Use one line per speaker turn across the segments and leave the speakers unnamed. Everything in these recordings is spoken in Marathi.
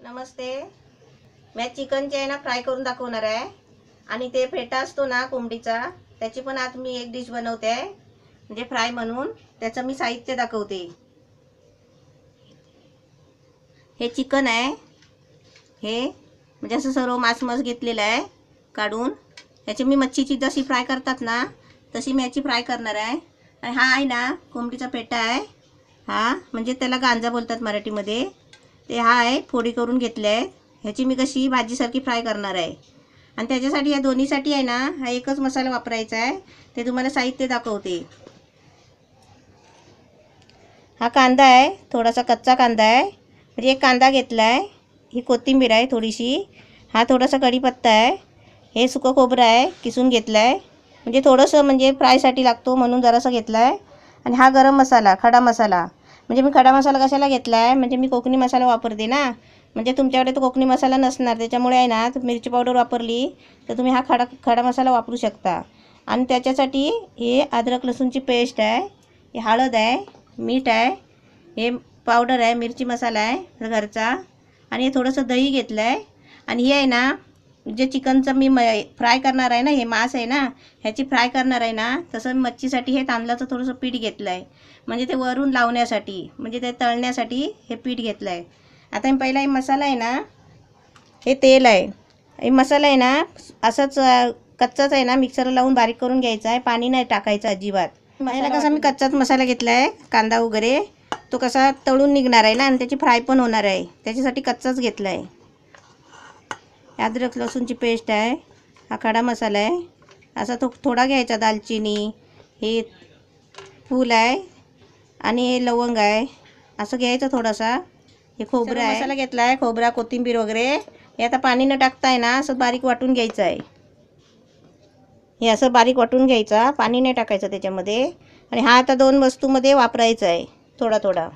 नमस्ते. मैं चिकनचे आहे ना फ्राय करून दाखवणार आहे आणि ते फेटा असतो ना कोंबडीचा त्याची पण आज मी एक डिश बनवते आहे म्हणजे फ्राय म्हणून. त्याचं मी साहित्य दाखवते. हे चिकन आहे, हे म्हणजे असं सर्व मांस घेतलेलं आहे काढून. याची मी मच्छीची जशी फ्राय करतात ना तशी मी याची फ्राय करणार आहे. आणि हा आहे ना कोंबडीचा पेटा आहे, हा म्हणजे त्याला गांजा बोलतात मराठीमध्ये. ते हा आहे फोडी करून घेतले आहे. ह्याची मी कशी भाजीसारखी फ्राय करणार आहे. आणि त्याच्यासाठी या दोन्हीसाठी आहे ना हा एकच मसाला वापरायचा आहे. ते तुम्हाला साहित्य दाखवते. हा कांदा आहे, थोडासा कच्चा कांदा आहे, म्हणजे एक कांदा घेतला आहे. ही कोथिंबीर आहे थोडीशी. हा थोडासा कढीपत्ता आहे. हे सुकं खोबरं आहे, किसून घेतलं आहे, म्हणजे थोडंसं म्हणजे फ्रायसाठी लागतो म्हणून जरासं घेतलं आहे. आणि हा गरम मसाला, खडा मसाला. म्हणजे मी खडा मसाला कशाला घेतला आहे, म्हणजे मी कोकणी मसाला वापरते ना. म्हणजे तुमच्याकडे तो कोकणी मसाला नसणार, त्याच्यामुळे आहे ना मिरची पावडर वापरली तर तुम्ही हा खडा मसाला वापरू शकता. आणि त्याच्यासाठी हे अद्रक लसूणची पेस्ट आहे, हे हळद आहे, मीठ आहे, हे पावडर आहे, मिरची मसाला आहे घरचा. आणि हे थोडंसं दही घेतलं आहे. आणि हे आहे ना जे चिकनचं मी फ्राय करणार आहे ना, हे मांस आहे ना ह्याची फ्राय करणार आहे ना, तसं मच्छीसाठी हे तांदळाचं थोडंसं पीठ घेतलं आहे, म्हणजे ते वरून लावण्यासाठी, म्हणजे ते तळण्यासाठी हे पीठ घेतलं आहे. आता मी पहिला हे मसाला आहे ना, हे तेल आहे, हे मसाला आहे ना असंच कच्चाच आहे ना मिक्सरला लावून बारीक करून घ्यायचा आहे, पाणी नाही टाकायचं अजिबात. मसाला कसा मी कच्चाच मसाला घेतला आहे, कांदा वगैरे तो कसा तळून निघणार आहे ना आणि त्याची फ्राय पण होणार आहे, त्याच्यासाठी कच्चाच घेतला आहे. अद्रक लसूणची पेस्ट आहे, हा खडा मसाला आहे, असा तो थोडा घ्यायचा. दालचिनी, हे फूल आहे आणि हे लवंग आहे, असं घ्यायचं थोडासा. हे खोबरं आहे, मसाला घेतला आहे, खोबरा कोथिंबीर वगैरे. हे आता पाणी न टाकताय ना असं बारीक वाटून घ्यायचं आहे. हे असं बारीक वाटून घ्यायचा, पाणी नाही टाकायचं त्याच्यामध्ये. आणि हा आता दोन वस्तूमध्ये वापरायचा आहे थोडा थोडा.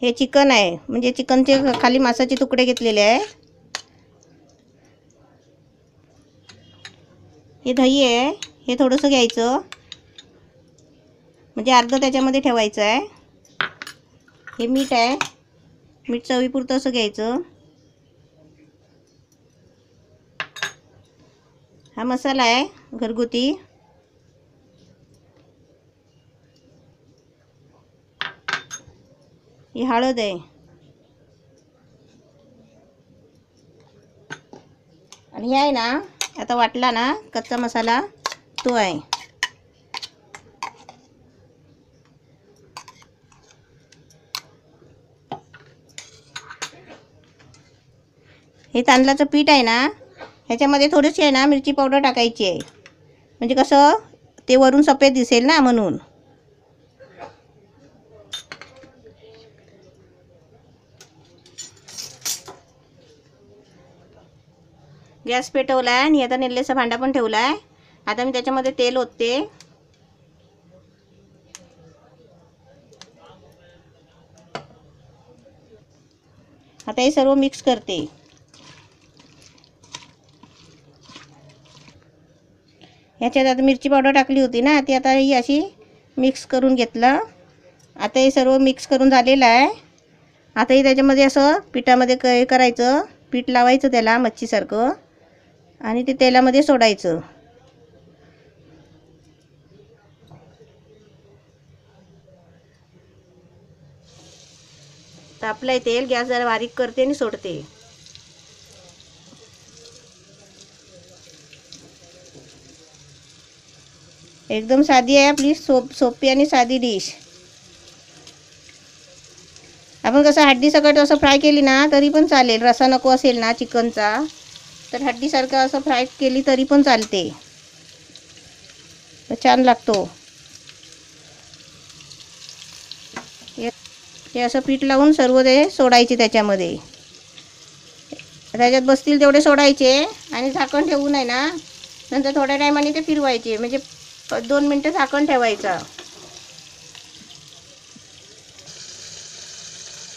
हे चिकन आहे, म्हणजे चिकनचे खाली मांसाचे तुकडे घेतलेले आहे. हे दही आहे, हे थोडंसं घ्यायचं, म्हणजे अर्ध त्याच्यामध्ये ठेवायचं आहे. हे मीठ आहे, मीठ चवीपुरतं असं घ्यायचं. हा मसाला आहे घरगुती. ही हळद आहे. आणि हे आहे ना आता वाटला ना कच्चा मसाला, तो आहे. हे तांदळाचं पीठ आहे ना, ह्याच्यामध्ये थोडीशी आहे ना मिरची पावडर टाकायची आहे, म्हणजे कसं ते वरून सफेद दिसेल ना म्हणून. गॅस पेटवला आहे आणि आता निरलेचा भांडा पण ठेवला आहे. आता मी त्याच्यामध्ये तेल ओतते. आता हे सर्व मिक्स करते. ह्याच्यात आता मिरची पावडर टाकली होती ना, ती आता ही अशी मिक्स करून घेतलं. आता हे सर्व मिक्स करून झालेलं आहे. आता हे त्याच्यामध्ये असं पिठामध्ये करायचं, पीठ लावायचं त्याला मच्छीसारखं आणि ते तेलामध्ये सोडायचं. तापलंय तेल, गॅस जरा बारीक करते आणि सोडते. एकदम साधी आहे आपली, सोपी आणि साधी डिश. आपण कसं हड्डी सकट असं फ्राय केली ना तरी पण चालेल. रसा नको असेल ना चिकनचा तर हड्डीसारखं असं फ्राय केली तरी पण चालते, छान लागतो. हे असं पीठ लावून सर्व ते सोडायचे त्याच्यामध्ये. त्याच्यात बसतील तेवढे सोडायचे आणि झाकण ठेवून आहे ना नंतर थोड्या टायमाने ते फिरवायचे, म्हणजे 2 मिनटं झाकण ठेवायचं.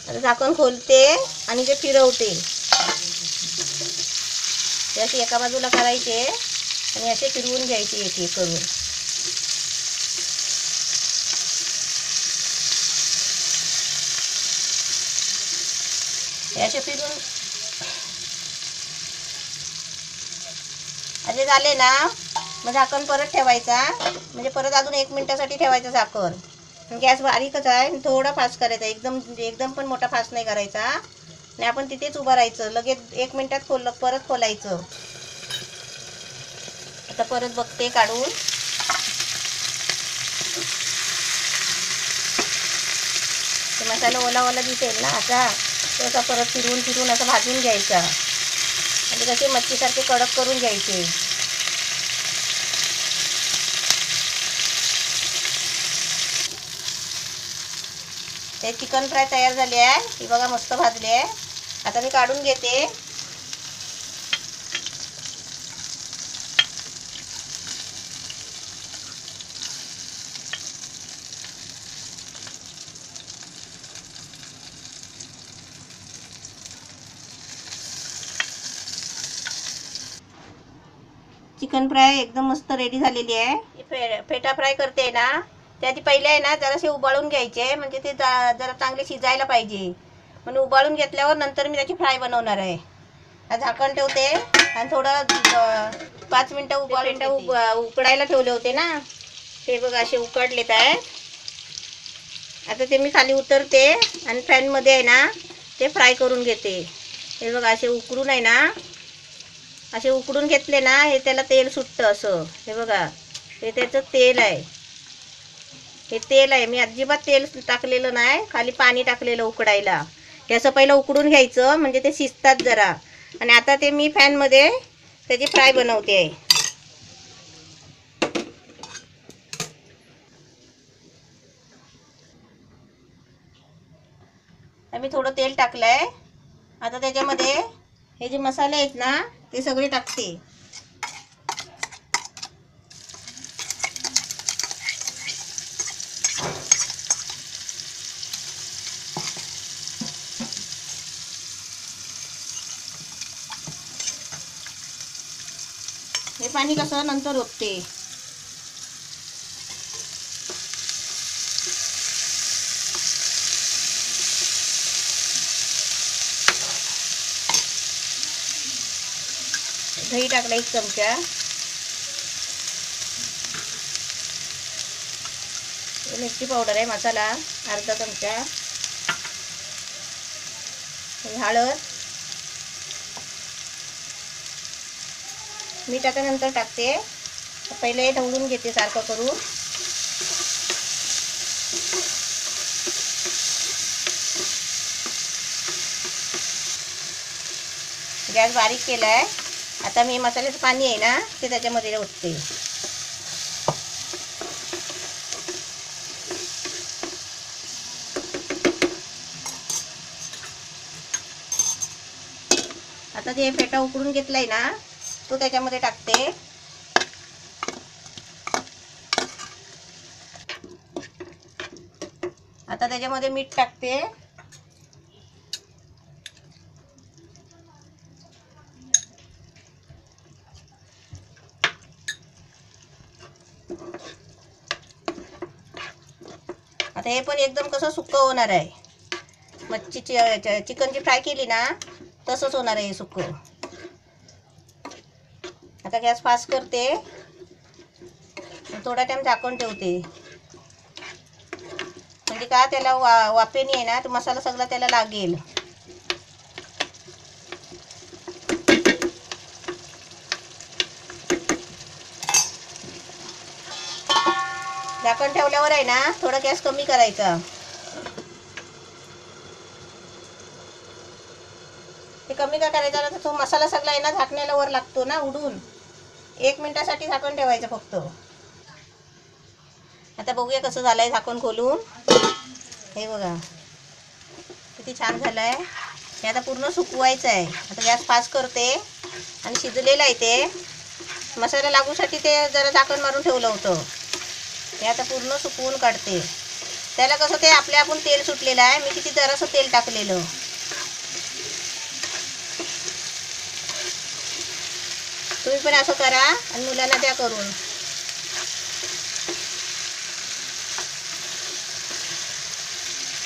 आता झाकण खोलते आणि ते फिरवते. असे एका बाजूला करायचे आणि असे फिरवून घ्यायचे एक एक करून. 2 मिनिटं झाकण ठेवायचं. 2 मिनिटं झाकण ठेवलं आणि 2 मिनिटं फिरवून घ्यायचे. 2 मिनिटं झाकण ठेवलं आणि 2 मिनिटं फिरवून घ्यायचे. 2 मिनिटं झाकण ठेवलं आणि 2 मिनिटं फिरवून घ्यायचे. हे असे फिरून असे झाले ना, मग झाकण परत ठेवायचा, म्हणजे परत अजून 1 मिनिटासाठी ठेवायचं झाकण. गॅस बारीकच आहे, थोडा फास्ट करायचा, एकदम एकदम पण मोठा फास्ट नाही करायचा. आणि आपण तिथेच उभं राहायचं, लगेच 1 मिनिटात परत खोलायचं. आता परत बघते काढून. मसाला ओला ओला दिसेल ना असा, तो असा परत फिरवून फिरवून असं भाजून घ्यायचा. आणि कसे मच्छीसारखे कडक करून घ्यायचे. हे चिकन फ्राय तयार झाली आहे, ही बघा मस्त भाजली आहे. आता मी काढून घेते. चिकन फ्राय एकदम मस्त रेडी झालेली आहे. फेटा फ्राय करते ना, त्याआधी पहिले आहे ना जरासे उबाळून घ्यायचे, म्हणजे ते जरा चांगले शिजायला पाहिजे. म्हणून उबाळून घेतल्यावर नंतर मी त्याची फ्राय बनवणार आहे. झाकण ठेवते आणि थोडं 5 मिनटं उकडायला ठेवले होते ना, ते बघा असे उकडलेत आहेत. आता ते मी खाली उतरते आणि पॅनमध्ये आहे ना ते फ्राय करून घेते. हे बघा असे उकडून आहे ना, असे उकडून घेतले ना, हे त्याला तेल सुटतं असं. हे बघा, हे त्याचं तेल आहे. हे तेल आहे, मी अजिबात तेल टाकलेलं नाही, खाली पाणी टाकलेलं उकडायला. हे असं पहिलं उकडून घ्यायचं, म्हणजे ते शिजतात जरा. आणि आता ते मी पॅनमध्ये त्याची फ्राय बनवते आहे. मी थोडं तेल टाकलं आहे. आता त्याच्यामध्ये हे जे मसाले आहेत ना ते सगळे टाकते. हे पाणी कसं नंतर ओतते. दही टाकला 1 चमचा. मिरची पावडर आहे, मसाला अर्धा चमचा. हळद, मीठ आता नंतर टाकते. पहिले ढवळून घेते सारखं करून. गॅस बारीक केला आहे. आता मी मसाल्याचं पाणी आहे ना ते त्याच्यामध्ये ओतते. आता जे फेटा उकडून घेतलाय ना तो त्याच्यामध्ये टाकते. आता त्याच्यामध्ये मीठ टाकते. आता हे पण एकदम कसं सुक्क होणार आहे. मच्छीची चिकनची फ्राय केली ना तसंच होणार आहे हे सुक्क. आता गॅस फास्ट करते, थोडा टाइम झाकून ठेवते. म्हणजे का त्याला वाफेने आहे ना तो मसाला सगळा त्याला लागेल. झाकण ठेवल्यावर आहे ना थोडा गॅस कमी करायचा. ते कमी का करायचा ना, तो मसाला सगळा आहे ना झाकण्याला वर लागतो ना उडून. 1 मिनिटासाठी झाकण ठेवायचं फक्त. आता बघूया कसं झालंय झाकण खोलून. हे बघा किती छान झालंय. हे आता पूर्ण सुकवायचं आहे. आता गॅस फास्ट करते आणि शिजलेलं आहे ते. मसाला लागूसाठी ते जरा झाकण मारून ठेवलं होतं. हे आता पूर्ण सुकवून काढते. त्याला कसं ते आपल्या आपण तेल सुटलेलं आहे, मी किती जरासं तेल टाकलेलं. तुम्ही पण असं करा आणि मुलांना द्या करून.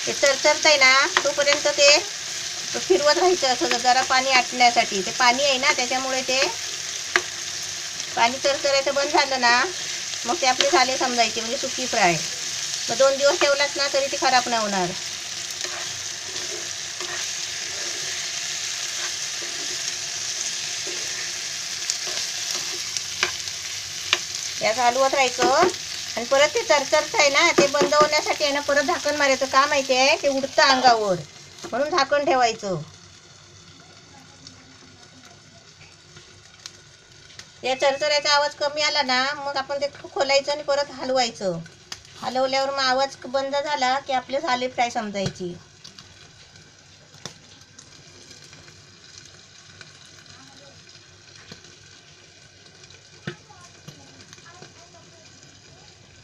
ते तरतरतंय ना तोपर्यंत ते तो फिरवत राहायचं असं जरा पाणी आटण्यासाठी. ते पाणी आहे ना त्याच्यामुळे ते पाणी चरचरायचं बंद झालं ना मग ते आपले झाले समजायचे, म्हणजे सुकी फ्राय. मग 2 दिवस ठेवलात ना तरी ती खराब नाही होणार. याचं हलवत राहायचं आणि परत ते चरचरत आहे ना ते बंद होण्यासाठी आहे ना परत झाकण मारायचं. का माहिती आहे, ते उडतं अंगावर म्हणून झाकण ठेवायचं. या चरचरायचा आवाज कमी आला ना मग आपण ते खोलायचं आणि परत हलवायचं. हलवल्यावर मग आवाज बंद झाला की आपले झाले फ्राय समजायची.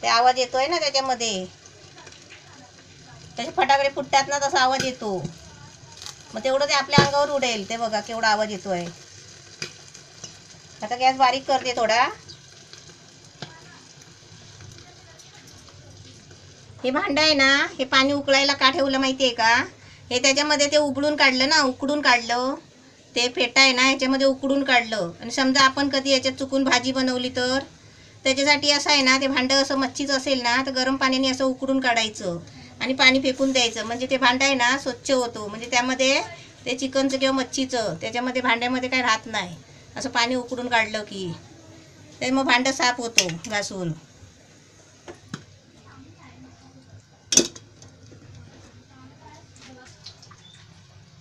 ते आवाज येतोय ना त्याच्यामध्ये, त्याचे फटाकडे फुटतात ना तसा आवाज येतो. मग तेवढं ते आपल्या अंगावर उडेल. ते बघा केवढा आवाज येतोय. आता गॅस बारीक करते थोडा. हे भांडं आहे ना, हे पाणी उकळायला का ठेवलं माहिती आहे का? हे त्याच्यामध्ये ते उकडून काढलं ना, उकडून काढलं ते फेटा आहे ना ह्याच्यामध्ये उकडून काढलं. आणि समजा आपण कधी याच्यात चुकून भाजी बनवली तर त्याच्यासाठी असं आहे ना, ते भांडं असं मच्छीचं असेल ना तर गरम पाण्याने असं उकडून काढायचं आणि पाणी फेकून द्यायचं. म्हणजे ते भांडं आहे ना स्वच्छ होतो. म्हणजे त्यामध्ये ते चिकनचं किंवा मच्छीचं त्याच्यामध्ये भांड्यामध्ये काही राहत नाही. असं पाणी उकडून काढलं की ते मग भांडं साफ होतो घासून.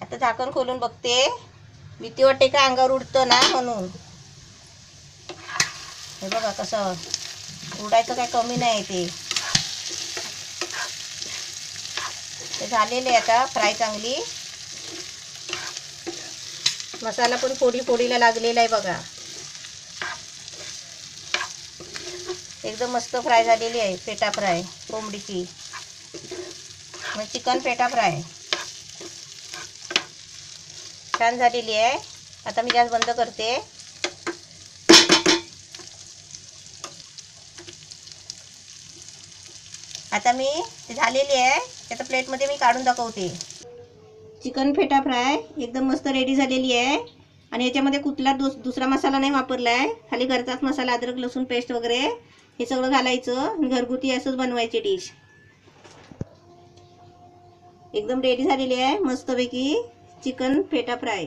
आता झाकण खोलून बघते. भीती वाटते का अंगावर उडतं ना म्हणून. हे बघा कसं उडायचं काही कमी नाही ते. ते झालेले आता फ्राय चांगली. मसाला पण फोडीला लागलेला आहे बघा. एकदम मस्त फ्राय झालेली आहे. पेटा फ्राय कोंबडीची, मग चिकन पेटा फ्राय छान झालेली आहे. आता मी गॅस बंद करते. आता मी ते झालेली आहे त्याच्या प्लेटमध्ये मी काढून दाखवते. चिकन फेटा फ्राय एकदम मस्त रेडी झालेली आहे. आणि याच्यामध्ये कुठला दुसरा मसाला नाही वापरला आहे. खाली घरचाच मसाला, अद्रक लसूण पेस्ट वगैरे हे सगळं घालायचं. घरगुती असंच बनवायची डिश. एकदम रेडी झालेली आहे मस्तपैकी चिकन फेटा फ्राय.